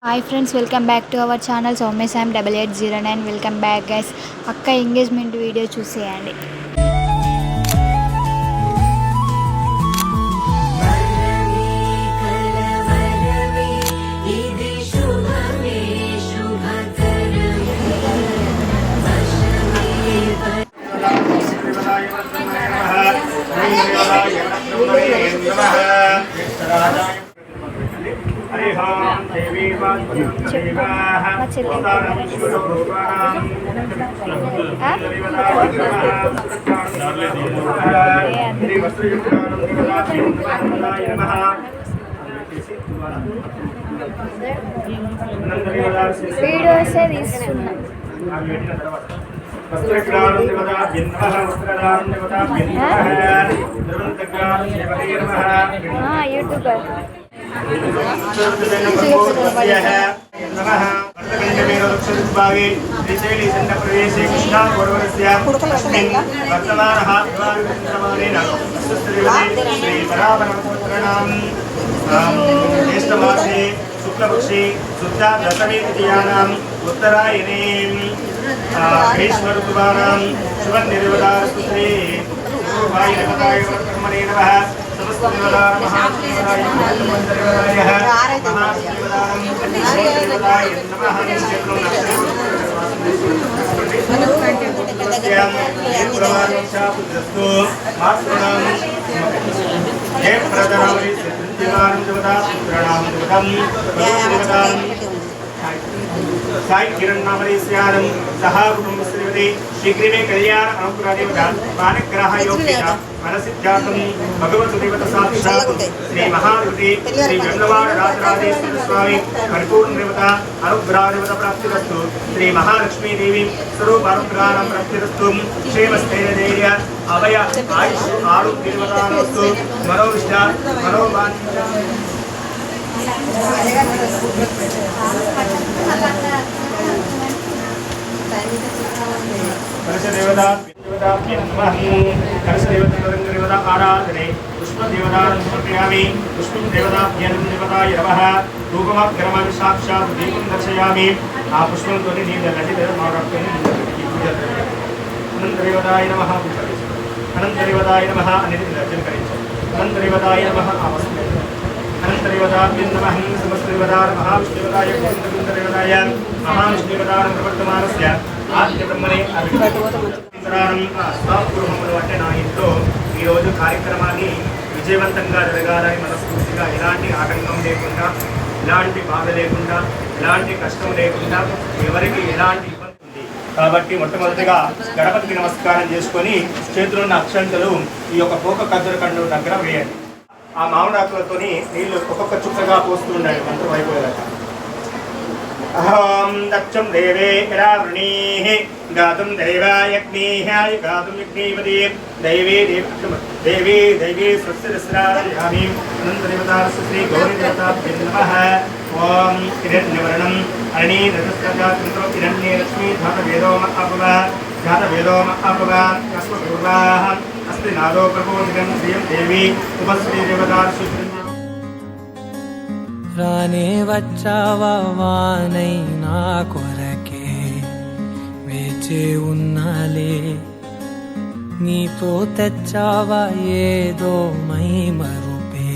Hi friends, welcome back to our channel Soumya Sam 8809. Welcome back guys. అక్క engagement video చూసేయండి. వీడియోసే తీస్తున్నా. YouTuber ज्येष्ठमासे शुक्लपक्षे शुद्धा दशमी तिथ्यानाम् उत्तरायणे ग्रीष्म ऋतुवानां शुभनिर्वदारस्तुते पूर्वाय नमः ब्रह्मणे नमः समस्त देवताः महादेवाय महादेवाय नमः साई किरण नामरीस्यानं सहा कुटुंबश्रीवते शीघ्रमे कल्याण अनुग्रहदेवता मानग्रह योगिता मनसिद्धार्थं भगवतु देवता साक्षात् श्री महादेवते श्री जन्नवाड राजराजेश्वर स्वामी परिपूर्ण देवता अनुग्रह देवता प्राप्तिरस्तु श्री महालक्ष्मी देवी स्वरूप अनुग्रहं प्राप्तिरस्तु क्षेमस्थैर्यधैर्य अभय आयुष आरोग्य देवतानस्तु मनोविष्टा मनोवाञ्छा आराधने पुष्प देवतां समर्पयामि पुष्पं देवताभ्यं देवताय नमः धूपमग्रमं साक्षात् दीपं दर्शयामि आ पुष्पं तोनि नीलललितमारक्तं अनन्तदेवताय नमः अनन्तदेवताय नमः अनिर्जन करिंचु अनन्तदेवताय नमः आवस्मे अनन्तदेवताभ्यं नमः समस्तदेवतार महाविष्णुदेवताय गोविन्ददेवताय महाविष्णुदेवतार प्रवर्तमानस्य आद्य ब्रह्मणे అభిషేకారం స్వాపురములు అంటే నా ఇంట్లో ఈరోజు కార్యక్రమాన్ని విజయవంతంగా జరగాలని మనస్ఫూర్తిగా ఎలాంటి ఆటంకం లేకుండా ఎలాంటి బాధ లేకుండా ఎలాంటి కష్టం లేకుండా ఎవరికి ఎలాంటి ఇబ్బంది ఉంది కాబట్టి మొట్టమొదటిగా గణపతికి నమస్కారం చేసుకొని చేతిలో ఉన్న అక్షంతలు ఈ యొక్క పోక కద్దర కండు దగ్గర వేయండి. ఆ మామిడాకులతోని నీళ్లు ఒక్కొక్క చుక్కగా పోస్తూ ఉండండి మంత్రం అయిపోయేదాకా. अहं दक्षं देवे रावणीः गातुं दैवायज्ञेः गातुं यज्ञेवती दैवी देवी दैवी स्वस्तिरस्रायामि अनन्तदेवतास्य श्री गौरीदेवताभ्यो नमः. ॐ हिरण्यवर्णम् अरणीरजस्रजातन्त्रो हिरण्ये लक्ष्मी धातवेदोम अपव कस्मपूर्वाः अस्ति नादो प्रबोधितं श्रियं देवी उपश्री देवतास्य రానే వచ్చావా వానై నా కొరకే వేచే ఉన్నాలే నీతో తెచ్చావా ఏదో మై మరుపే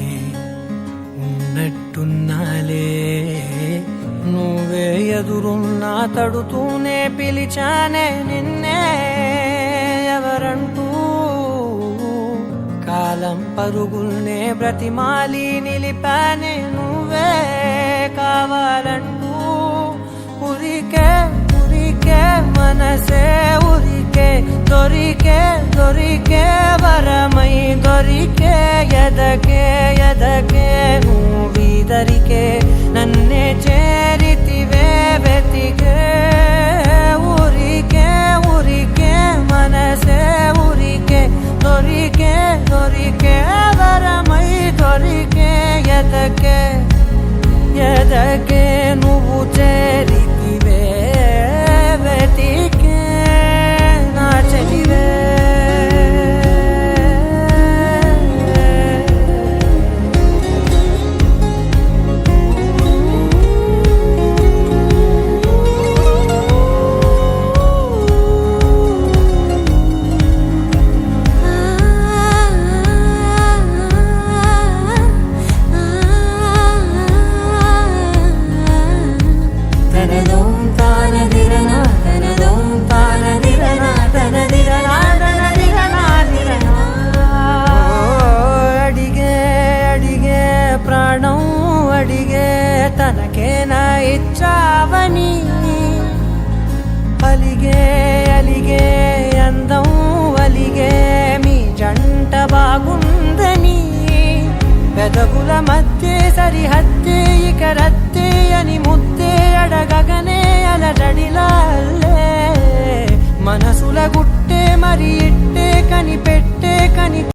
ఉన్నట్టున్నాలే నువ్వే ఎదురున్నా తడుతూనే పిలిచానే నిన్నే ఎవరంటూ కాలం పరుగుల్నే బ్రతిమాలి నిలిపానే నువ్వే కావాలంటూ ఉరికే ఉరికే మనసే ఉరికే దొరికే దొరికే వరమై దొరికే ఎదకే ఎదకే నువ్వీదరికే నన్నే చేరితివే వెతికే ఉరికే ఉరికే మనసే ఉరికే దొరికే దొరికే వరమై దొరికే ఎదకే ఎదకే నువ్వు చేరితివే వెతికే నా చెలివే అడిగే తనకేనా ఇచ్చావని అలిగే అలిగే అందం అలిగే మీ జంట బాగుందని పెదవుల మధ్య సరిహద్దే ఇక రద్దే అని ముద్దే అడగగనే అలజడిలాల్లే మనసుల గుట్టే మరి ఇట్టే కనిపెట్టే కని